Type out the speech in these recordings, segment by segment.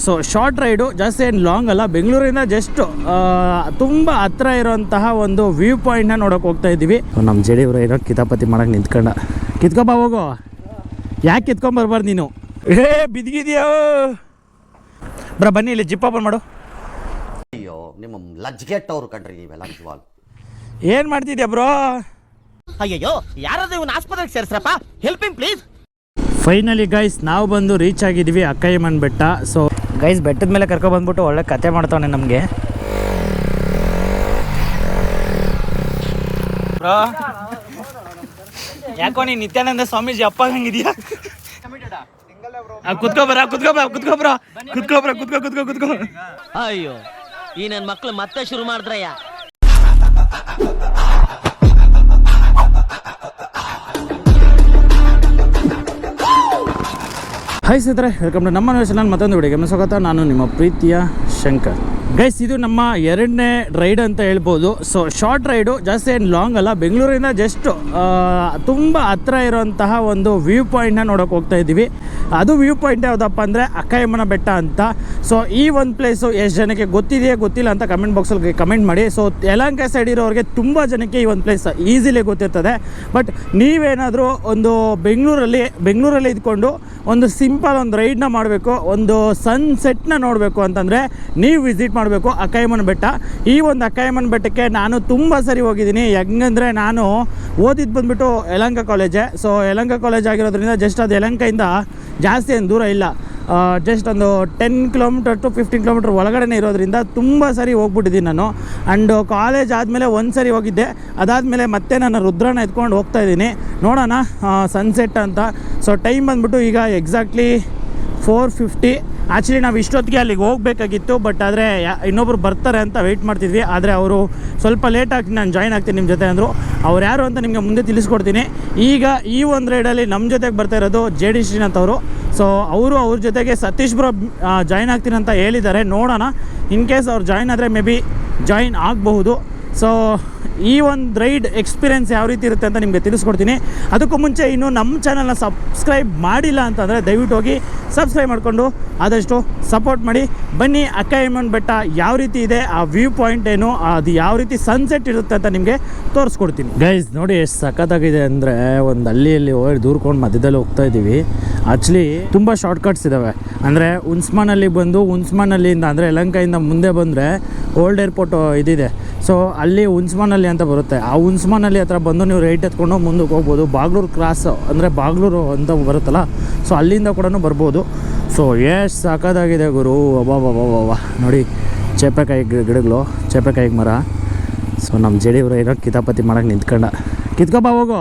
So short raid ಜಾಸ್ತಿ ಏನು long ಅಲ್ಲ, ಬೆಂಗಳೂರಿಂದ ಜಸ್ಟ್ ತುಂಬ ಹತ್ರ ಇರೋಂತಹ ಒಂದು ವ್ಯೂ ಪಾಯಿಂಟ್ನ ನೋಡೋಕೆ ಹೋಗ್ತಾ ಇದ್ದೀವಿ. ನಮ್ಮ ಜಡಿಯವರು ಏನೋ ಕಿತಾಪತಿ ಮಾಡೋಕೆ ನಿಂತ್ಕೊಂಡ. ಕಿತ್ಕೊಬ ಹೋಗೋ, ಯಾಕೆ ಕಿತ್ಕೊಂಬರ್ಬಾರ್ದು ನೀನು? ಬಿದ್ದಿದ್ಯೋ ಬ್ರ, ಬನ್ನಿ ಇಲ್ಲಿ ಜಿಪ್ ಓಪನ್ ಮಾಡು. ಅಯ್ಯೋ ನಿಮ್ಮ ಲಜ್ಗೆಟ್ಟವ್ರು ಕಂಡ್ರಿ ನೀವೆಲ್ಲ ನಿಜವಾಗ್. ಏನು ಮಾಡ್ತಿದ್ಯಾ ಬ್ರೋ? ಅಯ್ಯಯ್ಯೋ, ಯಾರಾದ್ರೂ ಇವನ್ ಆಸ್ಪತ್ರೆಗೆ ಸೇರಿಸ್ರಪ್ಪ, ಹೆಲ್ಪಿಂಗ್ ಪ್ಲೀಸ್. ಫೈನಲಿ ಗೈಸ್ ನಾವು ಬಂದು ರೀಚ್ ಆಗಿದ್ದೀವಿ ಅಕ್ಕಯ್ಯಮ್ಮನ ಬೆಟ್ಟ. ಸೊ ಗೈಸ್ ಬೆಟ್ಟದ ಮೇಲೆ ಕರ್ಕೊಬಂದ್ಬಿಟ್ಟು ಒಳ್ಳೆ ಕತೆ ಮಾಡ್ತಾವನೆ ನಮಗೆ. ಯಾಕೋ ನೀನು ನಿತ್ಯಾನಂದ ಸ್ವಾಮೀಜಿ ಅಪ್ಪ ಹಂಗಿದ್ಯಾ? ಕುತ್ಕೋ. ಅಯ್ಯೋ, ಈ ನನ್ನ ಮಕ್ಳು ಮತ್ತೆ ಶುರು ಮಾಡಿದ್ರಯ್ಯ. ಹಾಯ್ ಸ್ನೇಹಿತರೆ, ವೆಲ್ಕಮ್ ಟು ನಮ್ಮ ಚಾನಲ್. ಮತ್ತೊಂದು ವಿಡಿಯೋಗೆ ಸ್ವಾಗತ. ನಾನು ನಿಮ್ಮ ಪ್ರೀತಿಯ ಶಂಕರ್. ಗೈಸ್ ಇದು ನಮ್ಮ ಎರಡನೇ ರೈಡ್ ಅಂತ ಹೇಳ್ಬೋದು. ಸೊ ಶಾರ್ಟ್ ರೈಡು ಜಾಸ್ತಿ ಏನು ಲಾಂಗ್ ಅಲ್ಲ, ಬೆಂಗಳೂರಿಂದ ಜಸ್ಟ್ ತುಂಬ ಹತ್ರ ಇರೋಂತಹ ಒಂದು ವ್ಯೂ ಪಾಯಿಂಟ್ನ ನೋಡೋಕೆ ಹೋಗ್ತಾ ಇದ್ದೀವಿ. ಅದು ವ್ಯೂ ಪಾಯಿಂಟ್ ಯಾವುದಪ್ಪ ಅಂದರೆ ಅಕ್ಕಯ್ಯಮ್ಮನ ಬೆಟ್ಟ ಅಂತ. ಸೊ ಈ ಒಂದು ಪ್ಲೇಸು ಎಷ್ಟು ಜನಕ್ಕೆ ಗೊತ್ತಿದೆಯೇ ಗೊತ್ತಿಲ್ಲ ಅಂತ ಕಮೆಂಟ್ ಬಾಕ್ಸಲ್ಲಿ ಕಮೆಂಟ್ ಮಾಡಿ. ಸೊ ಯಲಹಂಕ ಸೈಡ್ ಇರೋರಿಗೆ ತುಂಬ ಜನಕ್ಕೆ ಈ ಒಂದು ಪ್ಲೇಸ್ ಈಸಿಲಿ ಗೊತ್ತಿರ್ತದೆ. ಬಟ್ ನೀವೇನಾದರೂ ಒಂದು ಬೆಂಗಳೂರಲ್ಲಿ ಇದ್ಕೊಂಡು ಒಂದು ಸಿಂಪಲ್ ಒಂದು ರೈಡ್ನ ಮಾಡಬೇಕು, ಒಂದು ಸನ್ಸೆಟ್ನ ನೋಡಬೇಕು ಅಂತಂದರೆ ನೀವು ವಿಸಿಟ್ ಮಾಡಬೇಕು ಅಕ್ಕಯ್ಯಮ್ಮನ ಬೆಟ್ಟ. ಈ ಒಂದು ಅಕ್ಕಯ್ಯಮ್ಮನ ಬೆಟ್ಟಕ್ಕೆ ನಾನು ತುಂಬ ಸರಿ ಹೋಗಿದ್ದೀನಿ. ಹೆಂಗಂದರೆ ನಾನು ಓದಿದ್ದು ಬಂದುಬಿಟ್ಟು ಯಲಹಂಕ ಕಾಲೇಜೇ. ಸೊ ಯಲಹಂಕ ಕಾಲೇಜ್ ಆಗಿರೋದ್ರಿಂದ ಜಸ್ಟ್ ಅದು ಯಲಹಂಕದಿಂದ ಜಾಸ್ತಿ ಏನು ದೂರ ಇಲ್ಲ, ಜಸ್ಟ್ ಒಂದು 10 ಕಿಲೋಮೀಟರ್ ಟು 15 ಕಿಲೋಮೀಟರ್ ಒಳಗಡೆ ಇರೋದ್ರಿಂದ ತುಂಬ ಸರಿ ಹೋಗ್ಬಿಟ್ಟಿದ್ದೀನಿ ನಾನು. ಆ್ಯಂಡ್ ಕಾಲೇಜ್ ಆದಮೇಲೆ ಒಂದು ಸರಿ ಹೋಗಿದ್ದೆ, ಅದಾದಮೇಲೆ ಮತ್ತೆ ನಾನು ರುದ್ರನ ಎತ್ಕೊಂಡು ಹೋಗ್ತಾಯಿದ್ದೀನಿ. ನೋಡೋಣ ಸನ್ಸೆಟ್ ಅಂತ. ಸೊ ಟೈಮ್ ಬಂದುಬಿಟ್ಟು ಈಗ ಎಕ್ಸಾಕ್ಟ್ಲಿ 4:50. ಆ್ಯಕ್ಚುಲಿ ನಾವು ಇಷ್ಟೊತ್ತಿಗೆ ಅಲ್ಲಿಗೆ ಹೋಗಬೇಕಾಗಿತ್ತು, ಬಟ್ ಆದರೆ ಇನ್ನೊಬ್ರು ಬರ್ತಾರೆ ಅಂತ ವೆಯ್ಟ್ ಮಾಡ್ತಿದ್ವಿ. ಆದರೆ ಅವರು ಸ್ವಲ್ಪ ಲೇಟ್ ಆಗ್ತೀನಿ, ನಾನು ಜಾಯ್ನ್ ಆಗ್ತೀನಿ ನಿಮ್ಮ ಜೊತೆ ಅಂದರು. ಅವ್ರು ಯಾರು ಅಂತ ನಿಮಗೆ ಮುಂದೆ ತಿಳಿಸ್ಕೊಡ್ತೀನಿ. ಈಗ ಈ ಒಂದು ರೈಡಲ್ಲಿ ನಮ್ಮ ಜೊತೆಗೆ ಬರ್ತಾ ಇರೋದು JD ಶ್ರೀನಾಥ್ ಅವರು. ಸೊ ಅವ್ರ ಜೊತೆಗೆ ಸತೀಶ್ ಬ್ರೋ ಜಾಯ್ನ್ ಆಗ್ತೀನಿ ಅಂತ ಹೇಳಿದ್ದಾರೆ. ನೋಡೋಣ, ಇನ್ ಕೇಸ್ ಅವ್ರು ಜಾಯ್ನ್ ಆದರೆ ಮೇ ಬಿ ಜಾಯ್ನ್ ಆಗಬಹುದು. ಸೊ ಈ ಒಂದು ರೈಡ್ ಎಕ್ಸ್ಪೀರಿಯೆನ್ಸ್ ಯಾವ ರೀತಿ ಇರುತ್ತೆ ಅಂತ ನಿಮಗೆ ತಿಳಿಸ್ಕೊಡ್ತೀನಿ. ಅದಕ್ಕೂ ಮುಂಚೆ ಇನ್ನೂ ನಮ್ಮ ಚಾನಲ್ನ ಸಬ್ಸ್ಕ್ರೈಬ್ ಮಾಡಿಲ್ಲ ಅಂತಂದರೆ ದಯವಿಟ್ಟು ಹೋಗಿ ಸಬ್ಸ್ಕ್ರೈಬ್ ಮಾಡಿಕೊಂಡು ಆದಷ್ಟು ಸಪೋರ್ಟ್ ಮಾಡಿ. ಬನ್ನಿ, ಅಕ್ಕಯ್ಯಮ್ಮನ ಬೆಟ್ಟ ಯಾವ ರೀತಿ ಇದೆ, ಆ ವ್ಯೂ ಪಾಯಿಂಟ್ ಏನು, ಅದು ಯಾವ ರೀತಿ ಸನ್ಸೆಟ್ ಇರುತ್ತೆ ಅಂತ ನಿಮಗೆ ತೋರಿಸ್ಕೊಡ್ತೀನಿ. ಗೈಸ್ ನೋಡಿ ಎಷ್ಟು ಸಖತ್ತಾಗಿದೆ ಅಂದರೆ, ಒಂದು ಹಳ್ಳಿಯಲ್ಲಿ ಹೋಗಿ ದೂರ್ಕೊಂಡು ಮಧ್ಯದಲ್ಲಿ ಹೋಗ್ತಾ ಇದ್ದೀವಿ. ಆ್ಯಕ್ಚುಲಿ ತುಂಬ ಶಾರ್ಟ್ಕಟ್ಸ್ ಇದ್ದಾವೆ. ಅಂದರೆ ಹುನ್ಸ್ಮಾನಲ್ಲಿ ಬಂದು ಹುನ್ಸ್ಮಾನಲ್ಲಿಂದ ಅಂದರೆ ಯಲಹಂಕದಿಂದ ಮುಂದೆ ಬಂದರೆ ಓಲ್ಡ್ ಏರ್ಪೋರ್ಟ್ ಇದಿದೆ. ಸೊ ಅಲ್ಲಿ ಹುನ್ಸ್ಮಾನಲ್ಲಿ ಅಂತ ಬರುತ್ತೆ. ಆ ಹುನ್ಸ್ಮಾನಲ್ಲಿ ಹತ್ರ ಬಂದು ನೀವು ರೈಟ್ ಎತ್ಕೊಂಡು ಮುಂದಕ್ಕೆ ಹೋಗ್ಬೋದು. ಬಾಗ್ಲೂರು ಕ್ರಾಸ್ ಅಂದರೆ ಬಾಗ್ಲೂರು ಅಂತ ಬರುತ್ತಲ್ಲ, ಸೊ ಅಲ್ಲಿಂದ ಕೂಡ ಬರ್ಬೋದು. ಸೊ ಎಷ್ಟು ಸಾಕಾಗಿದೆ ಗುರು. ಅಬ್ಬಾ ನೋಡಿ, ಚೇಪೆಕಾಯಿ ಗಿಡಗಳು, ಚೇಪೆಕಾಯಿ ಮರ. ಸೊ ನಮ್ಮ ಜಡಿಯವರು ಏನೋ ಕಿತಾಪತಿ ಮಾಡೋಕೆ ನಿಂತ್ಕೊಂಡ. ಕಿತ್ಕೊಬ ಹೋಗೋ,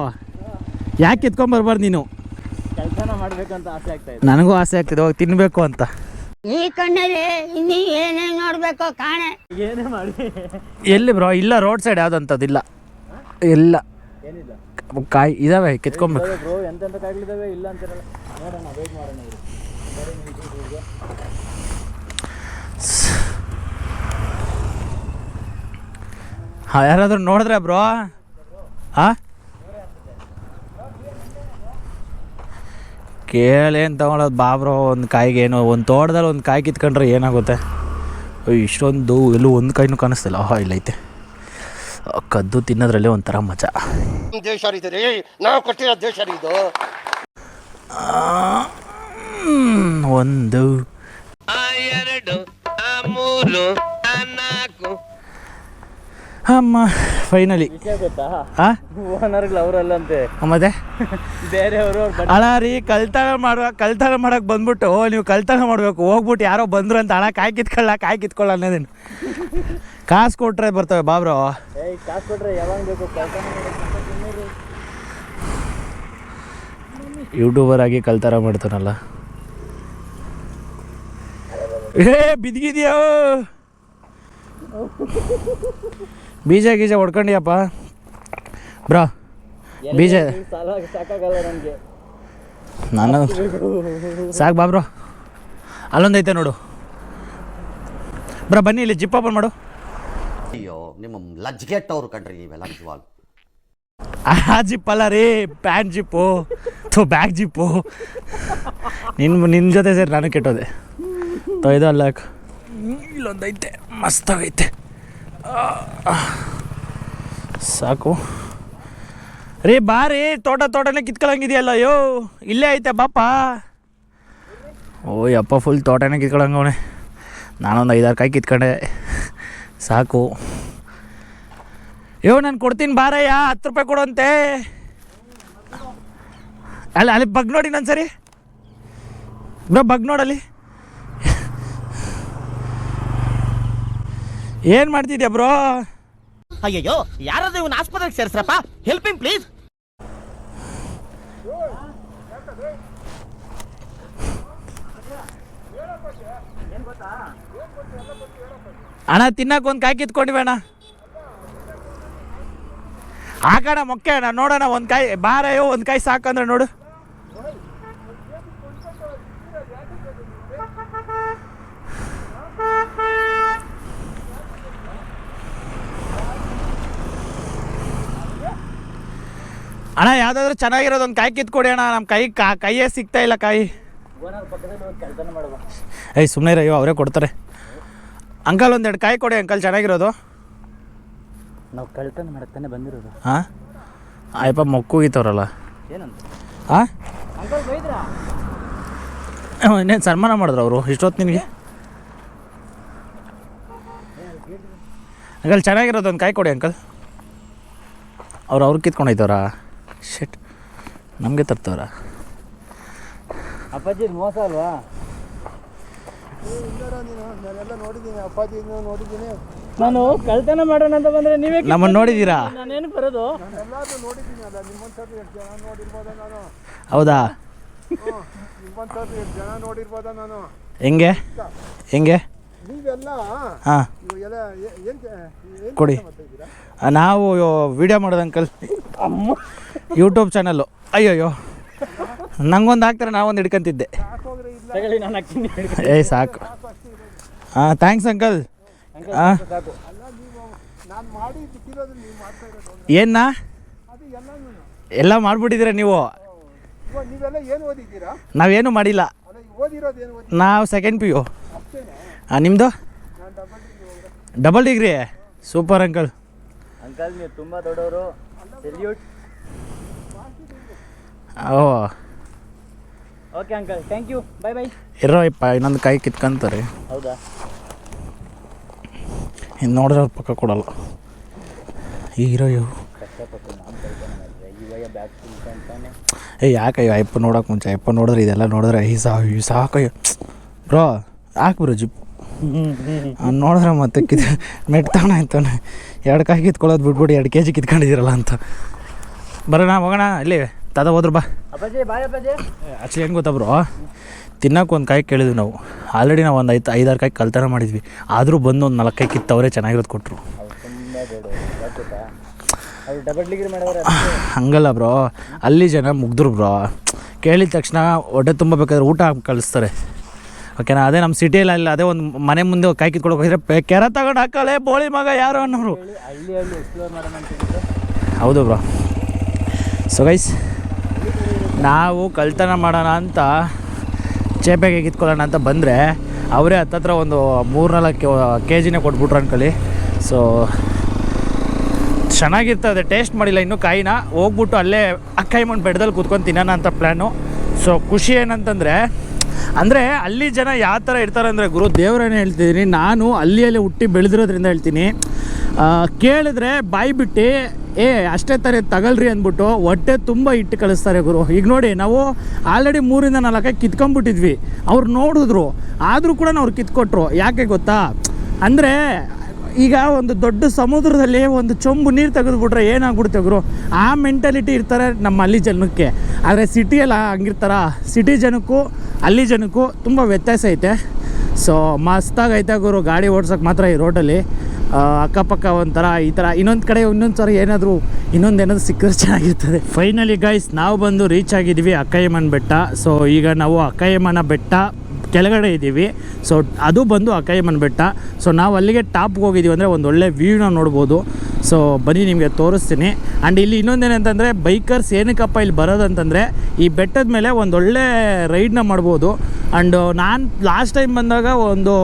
ಯಾಕೆ ಕಿತ್ಕೊಂಬರ್ಬಾರ್ದು ನೀನು? ಕೆಲಸನ ಮಾಡಬೇಕಂತ ಆಸೆ ಆಗ್ತಾಯಿದೆ. ನನಗೂ ಆಸೆ ಆಗ್ತಿದೆ ಹೋಗಿ ತಿನ್ನಬೇಕು ಅಂತ. ಈ ಕಣ್ಣಲ್ಲಿ ಇನ್ನೀ ಏನೇನು ನೋಡ್ಬೇಕೋ ಕಾಣೆ. ಏನೇ ಮಾಡಿ ಎಲ್ಲಿ ಬ್ರೋ? ಇಲ್ಲ, ರೋಡ್ ಸೈಡ್ ಯಾವುದಂಥದ್ದಿಲ್ಲ, ಇಲ್ಲ ಕಾಯಿ ಇದಾವೆ, ಕಿತ್ಕೊಬೇಕು ಬ್ರೋ. ಎಂತೆಂಥ ಕಾಯಿಗಳಿದಾವೆ ಇಲ್ಲ ಅಂತಿರಲ್ಲ. ನೋಡೋಣ, ವೇಟ್ ಮಾಡೋಣ. ಹಾಂ, ಯಾರಾದರೂ ನೋಡಿದ್ರೆ ಬ್ರೋ? ಹಾಂ, ಕೇಳೇನು ತೊಗೊಳೋದು ಬಾ ಬ್ರೋ. ಒಂದು ಕಾಯಿಗೆ ಏನೋ ಒಂದು ತೋಟದಲ್ಲಿ ಒಂದು ಕಾಯಿ ಕಿತ್ಕೊಂಡ್ರೆ ಏನಾಗುತ್ತೆ? ಇಷ್ಟೊಂದು ಎಲ್ಲೂ ಒಂದು ಕಾಯಿನೂ ಕಾಣಿಸ್ತಿಲ್ಲ. ಇಲ್ಲೈತೆ, ಕದ್ದು ತಿನ್ನೋದ್ರಲ್ಲಿ ಒಂಥರ ಮಜಾ. ದೇಶ ನಾವು ಕೊಟ್ಟಿರೋ ದೇಶ ಇದು. ಒಂದು 2 3 4 ಅಮ್ಮ ಫೈನಲಿ. ಹಾಂ, ಅವರಲ್ಲಂತೆ ಮತ್ತೆ ಬೇರೆಯವರು ಅಳಾರಿ ಕಳ್ತನ ಮಾಡೋಕೆ ಬಂದ್ಬಿಟ್ಟು ನೀವು ಕಳ್ತನ ಮಾಡಬೇಕು. ಹೋಗ್ಬಿಟ್ಟು ಯಾರೋ ಬಂದರು ಅಂತ ಹಣ ಕಾಯಿ ಕಿತ್ಕೊಳ್ಳ ಅನ್ನೋದೇನು. ಕಾಸು ಕೊಟ್ರೆ ಬರ್ತವೆ ಬಾಬ್ರೋ. ಕಾಸು ಕೊಟ್ರೆ ಯಾವಾಗ ಬೇಕು. ಯೂಟ್ಯೂಬರ್ ಆಗಿ ಕಳ್ತನ ಮಾಡ್ತಾನಲ್ಲ. ಬಿದ್ದಿದ್ಯೋ, ಬೀಜ ಹೊಡ್ಕೊಂಡಿಯಪ್ಪ ಬ್ರೋ. ಬೀಜ ಸಾಕಾಗಲ್ಲ ನನಗೆ. ನಾನು ಸಾಕು ಬಾ ಬ್ರೋ. ಅಲ್ಲೊಂದೈತೆ ನೋಡು ಬ್ರೋ, ಬನ್ನಿ ಇಲ್ಲಿ ಜಿಪ್ ಓಪನ್ ಮಾಡು. ಅಯ್ಯೋ ನಿಮ್ಮ ಲಜ್ಗೆಟ್ಟವ್ರು ಕಂಡ್ರಿ ನೀವೆಲ್ಲ ನಿಜವಾಗ್. ಆ ಜಿಪ್ ಅಲ್ಲ ರೀ, ಪ್ಯಾಂಟ್ ಜಿಪ್ಪು, ಬ್ಯಾಗ್ ಜಿಪ್ಪು. ನಿನ್ನ ಜೊತೆ ಸೇರಿ ನಾನು ಕೆಟ್ಟೋದೆ. ಇದು ಅಲ್ಲ ಇಲ್ಲೊಂದೈತೆ ಮಸ್ತಾಗೈತೆ ಸಾಕು ರೀ ಬಾರಿ ತೋಟನೇ ಕಿತ್ಕೊಳಂಗಿದೆಯಲ್ಲ ಅಯ್ಯೋ ಇಲ್ಲೇ ಐತೆ ಬಾಪ ಓ ಯಪ್ಪ ಫುಲ್ ತೋಟನೇ ಕಿತ್ಕೊಳಂಗವನೆ ನಾನೊಂದು 5-6 ಕಾಯಿ ಕಿತ್ಕೊಂಡೆ ಸಾಕು ನಾನು ಕೊಡ್ತೀನಿ ಬಾರಯ್ಯ 10 ರೂಪಾಯಿ ಕೊಡುವಂತೆ ಅಲ್ಲಿ ಬಗ್ ನೋಡಿ ನಾನು ಸರಿ ಬ್ರೋ ಬಗ್ ನೋಡಲ್ಲಿ ಏನು ಮಾಡ್ತಿದ್ಯಾ ಬ್ರೋ ಅಯ್ಯಯ್ಯೋ ಯಾರಾದ್ರೂ ಇವನ್ ಆಸ್ಪತ್ರೆಗೆ ಸೇರಿಸ್ರಪ್ಪ ಹೆಲ್ಪ್ ಹಿಮ್ ಪ್ಲೀಸ್. ಅಣ್ಣ ತಿನ್ನಕ್ಕೆ ಒಂದು ಕಾಯಿ ಕಿತ್ಕೊಂಡಿವಿ ಅಣ್ಣ ಹಾಕೋಣ ಮೊಕ್ಕೆ ಅಣ್ಣ ನೋಡೋಣ ಒಂದು ಕಾಯಿ ಬಾರಯ್ಯೋ ಒಂದು ಕಾಯಿ ಸಾಕಂದ್ರೆ ನೋಡು ಅಣ್ಣ ಯಾವುದಾದ್ರೂ ಚೆನ್ನಾಗಿರೋದು ಒಂದು ಕಾಯಿ ಕಿತ್ಕೊಡಿ ಅಣ್ಣ ನಮ್ಮ ಕೈಯೇ ಸಿಗ್ತಾ ಇಲ್ಲ ಕಾಯಿ ಏಯ್ ಸುಮ್ಮನೆ ಅಯ್ಯೋ ಅವರೇ ಕೊಡ್ತಾರೆ ಅಂಕಲ್ 1-2 ಕಾಯಿ ಕೊಡಿ ಅಂಕಲ್ ಚೆನ್ನಾಗಿರೋದು ನಾವು ಕಳ್ತನ ಮಾಡತ್ತಾನೆ ಬಂದಿರೋದು. ಹಾಂ ಆಯಪ್ಪ ಮೊಕ್ಕೂಗಿತ್ತವ್ರಲ್ಲ ಏನಂತ ಹಾಂ ಅಂಕಲ್ ಬೈದ್ರಾ ಇನ್ನೇನು ಸನ್ಮಾನ ಮಾಡಿದ್ರು ಅವರು ಇಷ್ಟೊತ್ತು ನಿನಗೆ ಅಂಕಲ್ ಚೆನ್ನಾಗಿರೋದು ಒಂದು ಕಾಯಿ ಕೊಡಿ ಅಂಕಲ್ ಅವ್ರು ಕಿತ್ಕೊಂಡೋಯ್ತವ್ರಾ ಶೆಟ್ ನಮಗೆ ತರ್ತವ್ರ ಅಪ್ಪಾಜಿ ಮೋಸ ಅಲ್ವಾ ನಾನು ಕಳ್ತನ ಮಾಡೋಣ ಅಂತ ಬಂದ್ರೆ ನೀವೇ ನಮ್ಮನ್ನು ನೋಡಿದ್ದೀರಾ ನಾನೇನು ಬರೋದು ಹೌದಾ ಹೆಂಗೆ ಹಾಂ ಕೊಡಿ ನಾವು ವಿಡಿಯೋ ಮಾಡೋದು ಅಂಕಲ್ ಯೂಟ್ಯೂಬ್ ಚಾನಲ್ಲು ಅಯ್ಯೋಯ್ಯೋ ನಂಗೊಂದು ಹಾಕ್ತಾರೆ ನಾವೊಂದು ಹಿಡ್ಕೊಂತಿದ್ದೆ ನಾನು ಹಾಕ್ತೀನಿ ಏಯ್ ಸಾಕು ಹಾಂ ಥ್ಯಾಂಕ್ಸ್ ಅಂಕಲ್ ಹಾಂ ಏನ ಎಲ್ಲ ಮಾಡಿಬಿಟ್ಟಿದ್ದೀರ ನೀವು ನಾವೇನು ಮಾಡಿಲ್ಲ ನಾವು ಸೆಕೆಂಡ್ PU ಹಾಂ ನಿಮ್ಮದು double degree super uncle uncle ನೀವು ತುಂಬ ದೊಡ್ಡವರು salute. Oh okay uncle thank you bye bye. ಇರೋ ಇಪ್ಪ ಇನ್ನೊಂದು ಕಾಯಿ ಕಿತ್ಕೊಂತಾರೆ ಹೌದಾ ಇನ್ನು ನೋಡಿದ್ರೆ ಅವ್ರ ಪಕ್ಕ ಕೊಡಲ್ಲ ಹೀರೋ ಇವು ಯಾಕಯ್ಯೋ ಅಯ್ಯಪ್ಪ ನೋಡೋಕೆ ಮುಂಚೆ ಅಯ್ಯಪ್ಪ ನೋಡಿದ್ರೆ ಇದೆಲ್ಲ ನೋಡಿದ್ರೆ ಈ ಸಾಕಯ್ಯೋ ಬ್ರೋ ಹಾಕ್ಬಿರು ಜಿಪ್ ನೋಡಿದ್ರೆ ಮತ್ತೆ ಮೆಟ್ತಾನ ಆಯ್ತಾನೆ 2 ಕಾಯಿ ಕಿತ್ಕೊಳ್ಳೋದು ಬಿಟ್ಬಿಟ್ಟು 2 kg ಕಿತ್ಕೊಂಡಿದ್ದೀರಲ್ಲ ಅಂತ ಬರೋಣ ಹೋಗೋಣ ಇಲ್ಲಿ ತಾತ ಹೋದ್ರು ಬಾ ಅಪ್ಪಾಜಿ ಬಾಯ್ ಅಪ್ಪಾಜಿ. ಆ್ಯಕ್ಚುಲಿ ಏನು ಗೊತ್ತಾ ಬ್ರೋ ತಿನ್ನೋಕೆ ಒಂದು ಕಾಯಿ ಕೇಳಿದ್ವಿ ನಾವು ಆಲ್ರೆಡಿ ನಾವು ಒಂದು 5-6 ಕಾಯಿ ಕಳ್ತನ ಮಾಡಿದ್ವಿ ಆದರೂ ಬಂದು ಒಂದು 4 ಕಾಯಿ ಕಿತ್ತವರೇ ಚೆನ್ನಾಗಿರೋದು ಕೊಟ್ಟರು ತುಂಬ ದೊಡ್ಡವರು ಅದು ಡಬಲ್ ಡಿಗ್ರಿ ಮಾಡೋರು ಹಂಗಲ್ಲ ಬ್ರೋ ಅಲ್ಲಿ ಜನ ಮುಗ್ದ್ರು ಬ್ರೋ ಕೇಳಿದ ತಕ್ಷಣ ಹೊಟ್ಟೆ ತುಂಬ ಬೇಕಾದ್ರೆ ಊಟ ಹಾಕಿ ಕಳಿಸ್ತಾರೆ ಓಕೆನಾ ಅದೇ ನಮ್ಮ ಸಿಟಿಯಲ್ಲಿ ಅಲ್ಲ ಅದೇ ಒಂದು ಮನೆ ಮುಂದೆ ಕಾಯಿ ಕಿತ್ಕೊಳಕ್ಕೆ ಹೋಗಿದ್ರೆ ಕೆರೆ ತಗೊಂಡು ಹಾಕಳೆ ಬೋಳಿ ಮಗ ಯಾರು ಅನ್ನೋರು ಹಳ್ಳಿ ಎಕ್ಸ್ಪ್ಲೋರ್ ಮಾಡೋಣ ಅಂತಿದ್ರೆ ಹೌದು ಬ್ರೋ ಸೊ ಗೈಸ್ ನಾವು ಕಳ್ತನ ಮಾಡೋಣ ಅಂತ ಚೇಪೆಗೆ ಕಿತ್ಕೊಳ್ಳೋಣ ಅಂತ ಬಂದರೆ ಅವರೇ ಹತ್ತತ್ರ ಒಂದು 3-4 kgನೇ ಕೊಟ್ಬಿಟ್ರು ಅನ್ಕೊಳ್ಳಿ ಸೊ ಚೆನ್ನಾಗಿರ್ತದೆ ಟೇಸ್ಟ್ ಮಾಡಿಲ್ಲ ಇನ್ನೂ ಕಾಯಿನ ಹೋಗ್ಬಿಟ್ಟು ಅಲ್ಲೇ ಅಕ್ಕಾಯಿ ಮಣ್ಣು ಬೆಟ್ಟದಲ್ಲಿ ಕೂತ್ಕೊಂಡು ತಿನ್ನೋಣ ಅಂತ ಪ್ಲ್ಯಾನು ಸೊ ಖುಷಿ ಏನಂತಂದರೆ ಅಂದರೆ ಅಲ್ಲಿ ಜನ ಯಾವ ಥರ ಇರ್ತಾರೆ ಅಂದರೆ ಗುರು ದೇವರನ್ನೇ ಹೇಳ್ತಿದ್ದೀನಿ ನಾನು ಅಲ್ಲಿಯಲ್ಲೇ ಹುಟ್ಟಿ ಬೆಳೆದಿರೋದ್ರಿಂದ ಹೇಳ್ತೀನಿ ಕೇಳಿದ್ರೆ ಬಾಯಿ ಬಿಟ್ಟು ಅಷ್ಟೇ ಥರ ತಗಲ್ರಿ ಅಂದ್ಬಿಟ್ಟು ಹೊಟ್ಟೆ ತುಂಬ ಇಟ್ಟು ಕಳಿಸ್ತಾರೆ ಗುರು ಈಗ ನೋಡಿ ನಾವು ಆಲ್ರೆಡಿ 3-4 ಕಿತ್ಕೊಂಡ್ಬಿಟ್ಟಿದ್ವಿ ಅವ್ರು ನೋಡಿದ್ರು ಆದರೂ ಕೂಡ ಅವ್ರು ಕಿತ್ಕೊಟ್ರು ಯಾಕೆ ಗೊತ್ತಾ ಅಂದರೆ ಈಗ ಒಂದು ದೊಡ್ಡ ಸಮುದ್ರದಲ್ಲಿ ಒಂದು ಚೊಂಬು ನೀರು ತೆಗೆದುಬಿಟ್ರೆ ಏನಾಗ್ಬಿಡುತ್ತೆ ಗುರು ಆ ಮೆಂಟಾಲಿಟಿ ಇರ್ತಾರೆ ನಮ್ಮ ಅಲ್ಲಿ ಜನಕ್ಕೆ ಆದರೆ ಸಿಟಿಯಲ್ಲಿ ಹಂಗಿರ್ತಾರ ಸಿಟಿ ಜನಕ್ಕೂ ಅಲ್ಲಿ ಜನಕ್ಕೂ ತುಂಬ ವ್ಯತ್ಯಾಸ ಐತೆ ಸೊ ಮಸ್ತಾಗೈತೆ ಗುರು ಗಾಡಿ ಓಡ್ಸೋಕೆ ಮಾತ್ರ ಈ ರೋಡಲ್ಲಿ ಅಕ್ಕಪಕ್ಕ ಒಂಥರ ಈ ಥರ ಇನ್ನೊಂದು ಕಡೆ ಇನ್ನೊಂದು ಥರ ಏನಾದರೂ ಇನ್ನೊಂದೇನಾದರೂ ಸಿಕ್ಕಿದ್ರೆ ಚೆನ್ನಾಗಿರ್ತದೆ ಫೈನಲಿ ಗೈಸ್ ನಾವು ಬಂದು ರೀಚ್ ಆಗಿದ್ದೀವಿ ಅಕ್ಕಯ್ಯಮ್ಮನ ಬೆಟ್ಟ ಸೊ ಈಗ ನಾವು ಅಕ್ಕಯ್ಯಮ್ಮನ ಬೆಟ್ಟ ಕೆಳಗಡೆ ಇದ್ದೀವಿ ಸೊ ಅದು ಬಂದು ಅಕ್ಕಯ್ಯಮ್ಮನ ಬೆಟ್ಟ ಸೊ ನಾವು ಅಲ್ಲಿಗೆ ಟಾಪ್ಗೆ ಹೋಗಿದ್ದೀವಿ ಅಂದರೆ ಒಂದು ಒಳ್ಳೆ ವ್ಯೂನ ನೋಡ್ಬೋದು ಸೊ ಬನ್ನಿ ನಿಮಗೆ ತೋರಿಸ್ತೀನಿ ಆ್ಯಂಡ್ ಇಲ್ಲಿ ಇನ್ನೊಂದೇನಂತಂದರೆ ಬೈಕರ್ಸ್ ಏನಕ್ಕಪ್ಪ ಇಲ್ಲಿ ಬರೋದಂತಂದರೆ ಈ ಬೆಟ್ಟದ ಮೇಲೆ ಒಂದೊಳ್ಳೆ ರೈಡ್ನ ಮಾಡ್ಬೋದು ಆ್ಯಂಡ್ ನಾನು ಲಾಸ್ಟ್ ಟೈಮ್ ಬಂದಾಗ ಒಂದು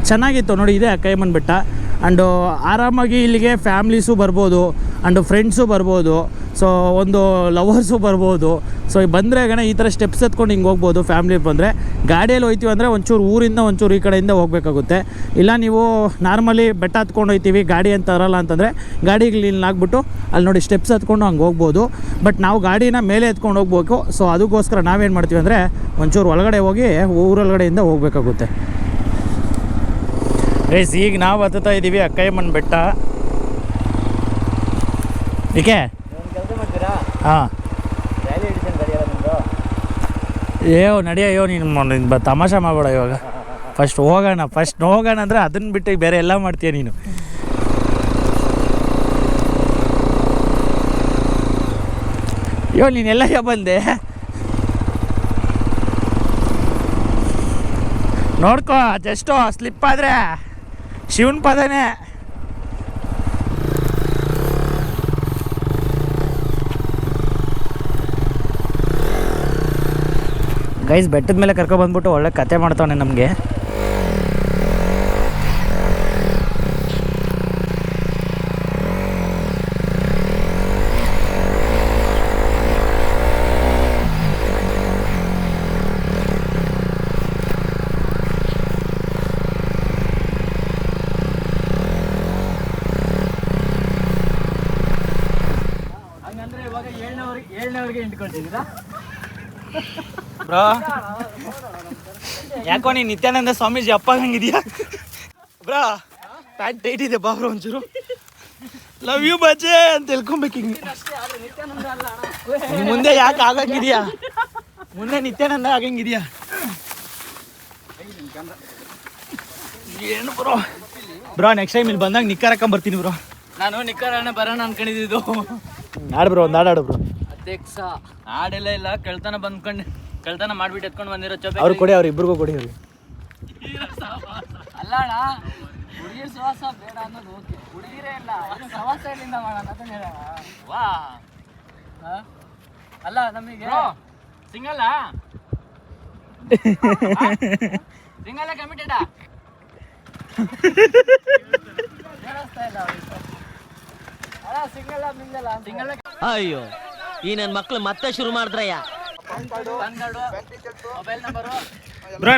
ಚೆನ್ನಾಗಿತ್ತು ನೋಡಿ, ಇದೆ ಅಕ್ಕಯ್ಯಮ್ಮನ ಬೆಟ್ಟ. ಆ್ಯಂಡು ಆರಾಮಾಗಿ ಇಲ್ಲಿಗೆ ಫ್ಯಾಮ್ಲೀಸು ಬರ್ಬೋದು, ಆ್ಯಂಡು ಫ್ರೆಂಡ್ಸು ಬರ್ಬೋದು, ಸೊ ಒಂದು ಲವರ್ಸು ಬರ್ಬೋದು. ಸೊ ಬಂದರೆ ಗಣ ಈ ಥರ ಸ್ಟೆಪ್ಸ್ ಎತ್ಕೊಂಡು ಹಿಂಗೆ ಹೋಗ್ಬೋದು. ಫ್ಯಾಮ್ಲಿ ಬಂದರೆ ಗಾಡಿಯಲ್ಲಿ ಹೋಗ್ತೀವಿ ಅಂದರೆ ಒಂಚೂರು ಊರಿಂದ ಒಂಚೂರು ಈ ಕಡೆಯಿಂದ ಹೋಗಬೇಕಾಗುತ್ತೆ. ಇಲ್ಲ ನೀವು ನಾರ್ಮಲಿ ಬೆಟ್ಟ ಹತ್ಕೊಂಡು ಹೋಗ್ತೀವಿ, ಗಾಡಿ ಅಂತ ಇರಲ್ಲ ಅಂತಂದರೆ ಗಾಡಿಗೆ ಇಲ್ಲಿ ಹಾಕ್ಬಿಟ್ಟು ಅಲ್ಲಿ ನೋಡಿ ಸ್ಟೆಪ್ಸ್ ಹತ್ಕೊಂಡು ಹಂಗೆ ಹೋಗ್ಬೋದು. ಬಟ್ ನಾವು ಗಾಡಿನ ಮೇಲೆ ಎತ್ಕೊಂಡು ಹೋಗ್ಬೇಕು. ಸೊ ಅದಕ್ಕೋಸ್ಕರ ನಾವೇನು ಮಾಡ್ತೀವಿ ಅಂದರೆ ಒಂಚೂರು ಒಳಗಡೆ ಹೋಗಿ ಊರೊಳಗಡೆಯಿಂದ ಹೋಗಬೇಕಾಗುತ್ತೆ. ಗೈಸ್ ಈಗ ನಾವು ಹತ್ತುತ್ತಾ ಇದ್ದೀವಿ ಅಕ್ಕಯ್ಯಮ್ಮನ ಬೆಟ್ಟ. ಏಕೆ ಕೆಲಸ ಮಾಡ್ತೀರಾ? ಹಾಂ ರ್ಯಾಲಿ ಎಡಿಷನ್ ಬರೆಯಲ್ಲ ನಿಮ್ಮದು? ನಡೆಯೋ ನೀನು ತಮಾಷೆ ಮಾಡಬೇಡ ಇವಾಗ. ಫಸ್ಟ್ ಹೋಗೋಣ ಅಂದರೆ ಅದನ್ನ ಬಿಟ್ಟು ಬೇರೆ ಎಲ್ಲ ಮಾಡ್ತೀಯ ನೀನು. ನೀನೆಲ್ಲ ಬಂದೆ ನೋಡ್ಕೋ, ಜಸ್ಟು ಸ್ಲಿಪ್ ಆದರೆ ಶಿವನ ಪದನೇ. ಗೈಸ್ ಬೆಟ್ಟದ ಮೇಲೆ ಕರ್ಕೊಬಂದ್ಬಿಟ್ಟು ಒಳ್ಳೆ ಕತೆ ಮಾಡ್ತಾವನೆ ನಮಗೆ. ಹಂಗಂದ್ರೆ ಇವಾಗ ಏಳನೇವರೆಗೆ ಇಂಟ್ಕೊಳ್ತಿದ್ದೀರಾ? ಬ್ರೋ ಯಾಕೋ ನೀನು ನಿತ್ಯಾನಂದ ಸ್ವಾಮೀಜಿ ಅಪ್ಪ ಹಂಗಿದ್ಯಾ ಬ್ರಾ? ಪ್ಯಾಂಟ್ ಟೈಟ್ ಇದೆ ಬಾ ಬ್ರೋ, ಒಂಚೂರು ಲವ್ ಯು ಬಜೆ ಅಂತ ಹೇಳ್ಕೊಬೇಕು ಹಿಂಗೆ. ಮುಂದೆ ಯಾಕೆ ಆಗಂಗಿದ್ಯಾ? ಮುಂದೆ ನಿತ್ಯಾನಂದ ಆಗಂಗಿದ್ಯಾ? ಏನು ಬ್ರೋ ನೆಕ್ಸ್ಟ್ ಟೈಮ್ ಇಲ್ಲಿ ಬಂದಾಗ ನಿಕ್ಕರ್ ಹಾಕೊಂಬರ್ತೀನಿ ಬ್ರೋ. ನಾನು ನಿಕ್ಕರಣ್ಣ ಬರೋಣ ಅನ್ಕೊಂಡಿದ್ದು. ಆಡು ಬ್ರೋ, ಒಂದು ಹಾಡು ಬ್ರೋ. ಅಧ್ಯಕ್ಷ ಹಾಡೆಲ್ಲ ಇಲ್ಲ, ಕಳ್ತನ ಮಾಡ್ಬಿಟ್ಟು ಎತ್ಕೊಂಡು ಬಂದಿರೋ ಚೊಬ್ಬೆ. ಅವ್ರು ಕೊಡಿ, ಅವ್ರು ಇಬ್ಬರಿಗೂ ಕೊಡಿ. ಅವ್ರಿಗೆ ಅಲ್ಲ ಅಣ್ಣ, ಹುಡುಗಿರ ಸವಾಸ ಬೇಡ ಅನ್ನೋದು ಓಕೆ, ಹುಡುಗಿರೇ ಇಲ್ಲ ಸವಾಸ ಎಲ್ಲಿಂದ ಮಾಡೋಣ ಅಂತ ಹೇಳೋಣ. ವಾ ಅಲ್ಲ ನಮಗೆ ಸಿಂಗಲ್ಲ ಸಿಂಗಲ್ಲ ಕಮಿಟೆಡಾ ಅಲ್ಲ ಸಿಂಗಲ್ಲ ಮಿಂಗಲ್ಲ ಸಿಂಗಲ್ಲ. ಅಯ್ಯೋ ಈ ನನ್ನ ಮಕ್ಳು ಮತ್ತೆ ಶುರು ಮಾಡಿದ್ರಯ್ಯ. ಮೊಬೈಲ್ ನಂಬರು ಬ್ರೋ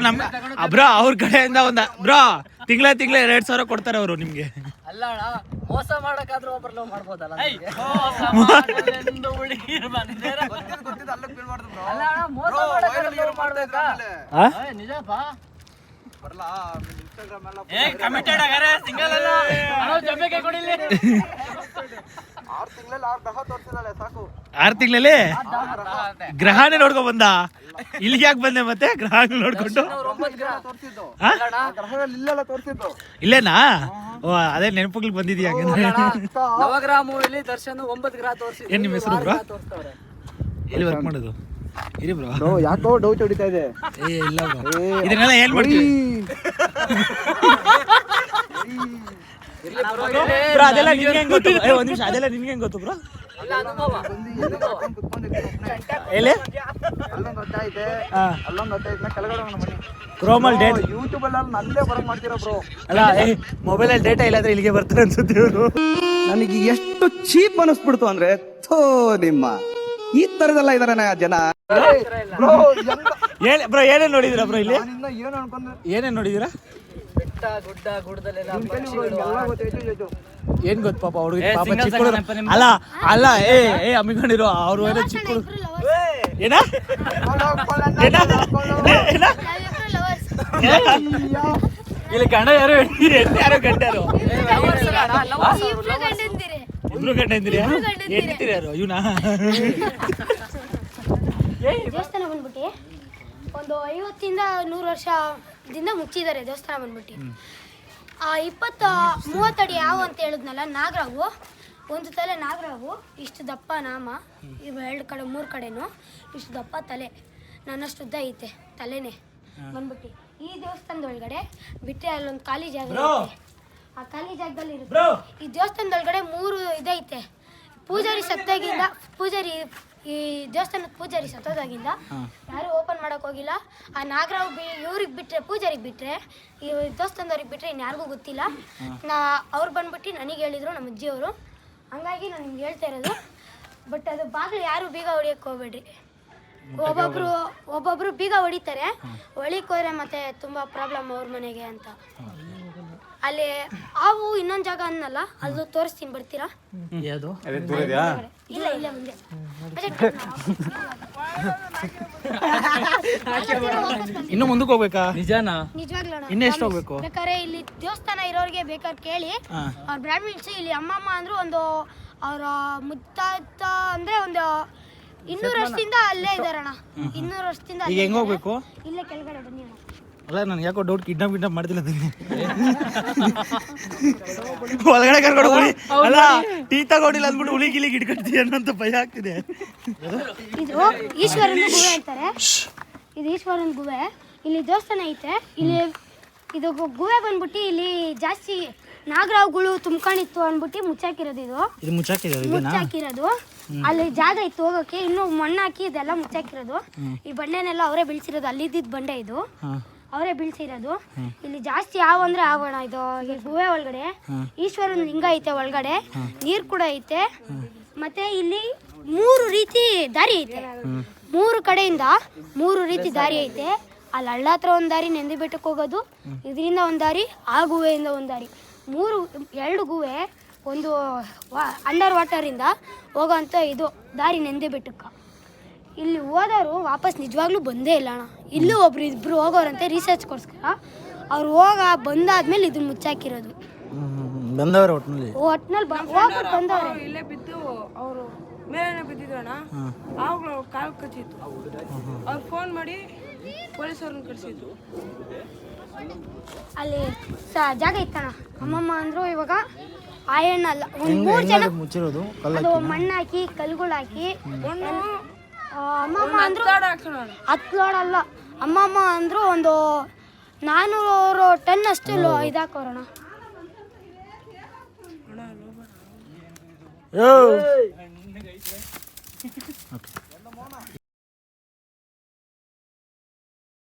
ಬ್ರೋ ಅವ್ರ ಕಡೆಯಿಂದ ಬ್ರೋ ತಿಂಗಳ 2,000 ಕೊಡ್ತಾರೆ ಅವರು ನಿಮ್ಗೆ. ಅಲ್ಲ ಅಣ್ಣ, ಮೋಸ ಮಾಡಕ್ಕಾದ್ರೂ ಒಬ್ಬರು ಲವ್ ಮಾಡ್ಬೋದಲ್ಲ. ಅಲ್ಲ ಅಣ್ಣ, ಮೋಸ ಮಾಡಕ್ಕಾದ್ರೂ love ಮಾಡ್ಬೇಕಾ? ನಿಜಪ್ಪ ಕಮಿಟೆಡ್ ಆಗಾರೆ ಸಿಂಗಲ್ ಅಲ್ಲ ಅಣ್ಣ, ಜಂಬೆಗೆ ಕೊಡಿಲಿ. 6 ತಿಂಗಳಲ್ಲಿ ಗ್ರಹನೇ ನೋಡ್ಕೊಂಡ್ ಬಂದ. ಇಲ್ಲಿಗೆ ಯಾಕೆ ಬಂದೆ ಮತ್ತೆ ಗ್ರಹ ನೋಡ್ಕೊಂಡು? ಇಲ್ಲೇನಾ? ಓ ಅದೇ ನೆನಪುಗಳು ಬಂದಿದ್ಯಾ? ನವಗ್ರಹ ಮೂವಿಲಿ ದರ್ಶನ್ 9 ಗ್ರಹ ತೋರಿಸಿ. ಏನ್ ನಿಮ್ಮ ಹೆಸರು ಬ್ರೋ? ಎಲ್ಲಿ ವರ್ಕ್ ಮಾಡೋದು? ಇರಿ ಬ್ರೋ, ಯಾಕೋ ಡೌಟ್ ಹೊಡಿತಾ ಇದೆ. ಇಲ್ಲ ಬ್ರೋ, ಇದನ್ನೆಲ್ಲ ಏನ್ ಮಾಡ್ತೀವಿ ಬ್ರೋ? ಅದೆಲ್ಲ ನಿನ್ಗೆ ಹೆಂಗ್ ಗೊತ್ತು? ಒಂದ್ ನಿಮಿಷ, ಅದೆಲ್ಲ ನಿನ್ಗೆ ಹೆಂಗ್ ಗೊತ್ತು ಬ್ರೋ? ಎಲ್ಲಿ ಕ್ರೋಮಲ್ ಡೇಟ್ ಯೂಟ್ಯೂಬ್ ಅಲ್ಲಿ ನಲ್ಲೇ ಬರಂಗ್ ಮಾಡ್ತೀರಾ ಬ್ರೋ? ಅಲ್ಲ ಮೊಬೈಲಲ್ಲಿ ಡೇಟಾ ಇಲ್ಲಾಂದ್ರೆ ಇಲ್ಲಿಗೆ ಬರ್ತಾರೆ ಅನ್ಸುತ್ತೆ ಇವರು. ನನಗೆ ಎಷ್ಟು ಚೀಪ್ ಅನಿಸ್ಬಿಡ್ತು ಅಂದ್ರೆ, ಥೋ ನಿಮ್ಮ ಈ ತರದೆಲ್ಲ ಇದಾರೆ ಜನ. ಬ್ರೋ ಏನೇನ್ ನೋಡಿದಿರಾ ಬ್ರೋ ಇಲ್ಲಿ? ಏನು ಅನ್ಕೊಂಡ್ರೆ ಏನೇನ್ ನೋಡಿದಿರಾ? ಬೆಟ್ಟ ಗುಡ್ಡ ಗುಡ್ಡದಲ್ಲೆಲ್ಲ ಏನ್ ಗೊತ್ತು ಪಾಪ ಅವ್ರಿಗೆ, ಪಾಪ ಚಿಕ್ಕ ಅಲ್ಲ ಅಲ್ಲ ಅಮ್ಮಿಕೊಂಡಿರೋ ಅವ್ರು ಏನೋ ಚಿಕ್ಕ ಏನ ಇಲ್ಲಿ ಗಂಡ ಯಾರು ಯಾರೋ ಗಂಡರು ಇಬ್ರು ಗಂಡ ಅಂದಿರಿ, ಹೆಂಡ್ತೀರಿ ಯಾರು ಇವನಾ? ದೇವಸ್ಥಾನ ಬಂದ್ಬಿಟ್ಟು ಒಂದು 50-100 ವರ್ಷದಿಂದ ಮುಚ್ಚಿದ್ದಾರೆ ದೇವಸ್ಥಾನ ಬಂದ್ಬಿಟ್ಟು. 20-30 ಅಡಿ ಯಾವ ಅಂತ ಹೇಳಿದ್ನಲ್ಲ, ನಾಗರಾವು, ಒಂದು ತಲೆ ನಾಗರಾವು, ಇಷ್ಟು ದಪ್ಪ ನಾಮ, ಇವು 2 ಕಡೆ 3 ಕಡೆನೂ ಇಷ್ಟು ದಪ್ಪ ತಲೆ, ನನ್ನಷ್ಟು ಉದ್ದ ಐತೆ ತಲೆನೇ ಬಂದ್ಬಿಟ್ಟು. ಈ ದೇವಸ್ಥಾನದೊಳಗಡೆ ಬಿಟ್ಟರೆ ಅಲ್ಲೊಂದು ಖಾಲಿ ಜಾಗ ಐತೆ, ಆ ಖಾಲಿ ಜಾಗದಲ್ಲಿ ಇರುತ್ತೆ. ಈ ದೇವಸ್ಥಾನದೊಳಗಡೆ 3 ಇದೈತೆ. ಪೂಜಾರಿ ಸತ್ತಾಗಿಂದ ಪೂಜಾರಿ ಈ ದೇವಸ್ಥಾನದ ಪೂಜಾರಿ ಸತ್ತೋದಾಗಿಂದ ಯಾರು ಓಪನ್ ಮಾಡಕ್ ಹೋಗಿಲ್ಲ. ಆ ನಾಗರಾವ್ ಇವ್ರಿಗೆ ಬಿಟ್ರೆ, ಪೂಜಾರಿಗೆ ಬಿಟ್ರೆ, ಈ ದೇವಸ್ಥಾನದವ್ರಿಗೆ ಬಿಟ್ರೆ ಇನ್ಯಾರಿಗೂ ಗೊತ್ತಿಲ್ಲ. ಅವ್ರು ಬಂದ್ಬಿಟ್ಟು ನನಗೆ ಹೇಳಿದ್ರು, ನಮ್ಮ ಅಜ್ಜಿಯವರು. ಹಂಗಾಗಿ ನಾನು ನಿಮ್ಗೆ ಹೇಳ್ತಾ ಇರೋದು. ಬಟ್ ಅದು ಬಾಗಿಲು ಯಾರು ಬೀಗ ಹೊಡಿಯಕ್ಕೆ ಹೋಗ್ಬೇಡ್ರಿ. ಒಬ್ಬೊಬ್ರು ಬೀಗ ಹೊಡಿತಾರೆ, ಹೊಳಿಕ್ ಹೋದ್ರೆ ಮತ್ತೆ ತುಂಬಾ ಪ್ರಾಬ್ಲಮ್ ಅವ್ರ ಮನೆಗೆ ಅಂತ. ಅಲ್ಲಿ ಹಾವು ಇನ್ನೊಂದು ಜಾಗ ಅನ್ನಲ್ಲ, ಅದು ತೋರಿಸ್ತೀನಿ, ಬರ್ತೀರಾ? ಯಾವುದು ಇಲ್ಲ, ಇಲ್ಲೇ ಮುಂದೆ. ಇನ್ನು ಮುಂದಕ್ಕೆ ಹೋಗ್ಬೇಕಾ? ನಿಜಾನಾ? ನಿಜವಾಗ್ಲೂ ಇನ್ನೆಷ್ಟು ಹೋಗ್ಬೇಕು? ಬೇಕಾದ್ರೆ ಇಲ್ಲಿ ದೇವಸ್ಥಾನ ಇರೋರಿಗೆ ಬೇಕಾದ್ರೆ ಕೇಳಿ. ಅವ್ರ ಬ್ರಾಹ್ಮಿಣ್ಸ್ ಇಲ್ಲಿ ಅಮ್ಮಮ್ಮ ಅಂದ್ರು ಒಂದು ಅವರ ಮುತ್ತಾತ ಅಂದ್ರೆ ಒಂದು 200 ವರ್ಷದಿಂದ ಅಲ್ಲೇ ಇದಾರಣ್ಣ. 200 ವರ್ಷದಿಂದ ಈಗ ಹೆಂಗ್ ಹೋಗ್ಬೇಕು? ಇಲ್ಲೇ ಕೆಳಗಡೆ ಬನ್ನಿ ಅಣ್ಣ. ಅಲ್ಲ, ನನಗೆ ಯಾಕೋ ಡೌಟ್, ಕಿಡ್ನಾಪ್ ಮಾಡ್ತಿಲ್ಲ ಒಳಗಡೆ ಕರ್ಕೊಂಡು ಹುಲಿ. ಅಲ್ಲ, ಟೀ ತಗೊಂಡಿಲ್ಲ ಅಂದ್ಬಿಟ್ಟು ಹುಲಿ ಗಿಲಿ ಗಿಡ್ಕಟ್ತೀಯ ಅನ್ನೋಂತ ಭಯ ಆಗ್ತಿದೆ. ಇದು ಈಶ್ವರನ ಗುಹೆ ಅಂತಾರೆ. ಇದು ಈಶ್ವರನ ಗುಹೆ. ಇಲ್ಲಿ ದೇವಸ್ಥಾನ ಐತೆ. ಇಲ್ಲಿ ಇದು ಗುಹೆ ಬಂದ್ಬಿಟ್ಟು ಇಲ್ಲಿ ಜಾಸ್ತಿ ನಾಗರಾವ್ಗಳು ತುಂಬ್ಕೊಂಡಿತ್ತು ಅಂದ್ಬಿಟ್ಟು ಮುಚ್ಚಾಕಿರೋದು. ಇದು ಮುಚ್ಚಾಕಿರೋದು. ಅಲ್ಲಿ ಜಾಗ ಇತ್ತು ಹೋಗೋಕೆ, ಇನ್ನು ಮಣ್ಣಾಕಿ ಇದೆಲ್ಲ ಮುಚ್ಚಾಕಿರೋದು. ಈ ಬಂಡೆನೆಲ್ಲ ಅವರೇ ಬೀಳ್ಸಿರೋದು. ಅಲ್ಲಿದ್ದಿದ್ದು ಬಂಡೆ ಇದು, ಅವರೇ ಬೀಳ್ಸಿರೋದು. ಇಲ್ಲಿ ಜಾಸ್ತಿ ಅಂದ್ರೆ ಆಗೋಣ. ಇದು ಈ ಗುಹೆ ಒಳಗಡೆ ಈಶ್ವರನ ಲಿಂಗ ಐತೆ, ಒಳಗಡೆ ನೀರು ಕೂಡ ಐತೆ. ಮತ್ತೆ ಇಲ್ಲಿ 3 ರೀತಿ ದಾರಿ ಐತೆ. 3 ಕಡೆಯಿಂದ 3 ರೀತಿ ದಾರಿ ಐತೆ. ಅಲ್ಲಿ ಹಳ್ಳ ಹತ್ರ ಒಂದು ದಾರಿ, ನಂದಿ ಬೆಟ್ಟಕ್ಕೆ ಹೋಗೋದು ಇದರಿಂದ ಒಂದು ದಾರಿ, ಆ ಗುಹೆಯಿಂದ ಒಂದು ದಾರಿ. 2 ಗುಹೆ, ಒಂದು ಅಂಡರ್ ವಾಟರಿಂದ ಹೋಗೋಂಥ ಇದು ದಾರಿ ನಂದಿ ಬೆಟ್ಟಕ್ಕೆ. ಇಲ್ಲಿ ಹೋದವರು ವಾಪಸ್ ನಿಜವಾಗ್ಲೂ ಬಂದೇ ಇಲ್ಲ ಅಣ್ಣ. ಇಲ್ಲೂ ಇಬ್ರು ಹೋಗೋರಂತೆ ರಿಸರ್ಚ್ಗೋಸ್ಕರ. ಅವ್ರು ಬಂದಾದ್ಮೇಲೆ ಇದನ್ನ ಮುಚ್ಚಾಕಿರೋದು. ಬಂದವ್ರೆ ಒಟ್ಟಿನಲ್ಲಿ ಬಂದವ್ರೆ. ಇಲ್ಲೇ ಬಿದ್ದು ಅವರು ಮೇಲೆ ಬಿದ್ದಿದ್ರು ಅಣ್ಣ. ಆವಾಗಲೂ ಕಾಲು ಕಚ್ಚಿತ್ತು. ಅವ್ರು ಫೋನ್ ಮಾಡಿ ಪೊಲೀಸವ್ರನ್ನ ಕಳಿಸಿದ್ರು. ಅಲ್ಲಿ ಜಾಗ ಇತ್ತಣ್ಣ. ಅಮ್ಮಮ್ಮ ಅಂದ್ರು ಇವಾಗ ಆಯಣ್ಣ ಅಲ್ಲ, ಒಂದು 3 ಜನ ಮುಚ್ಚಿರೋದು ಅದು ಮಣ್ಣಾಕಿ ಕಲ್ಗಳು ಹಾಕಿ. ಅಮ್ಮಮ್ಮ ಅಂದ್ರು ಹತ್ಲೋಡಲ್ಲ. ಅಮ್ಮಮ್ಮ ಅಂದ್ರು ಒಂದು 400 ಟನ್ ಅಷ್ಟು ಇದಾಕೋರೋಣ. ಓಕೆ.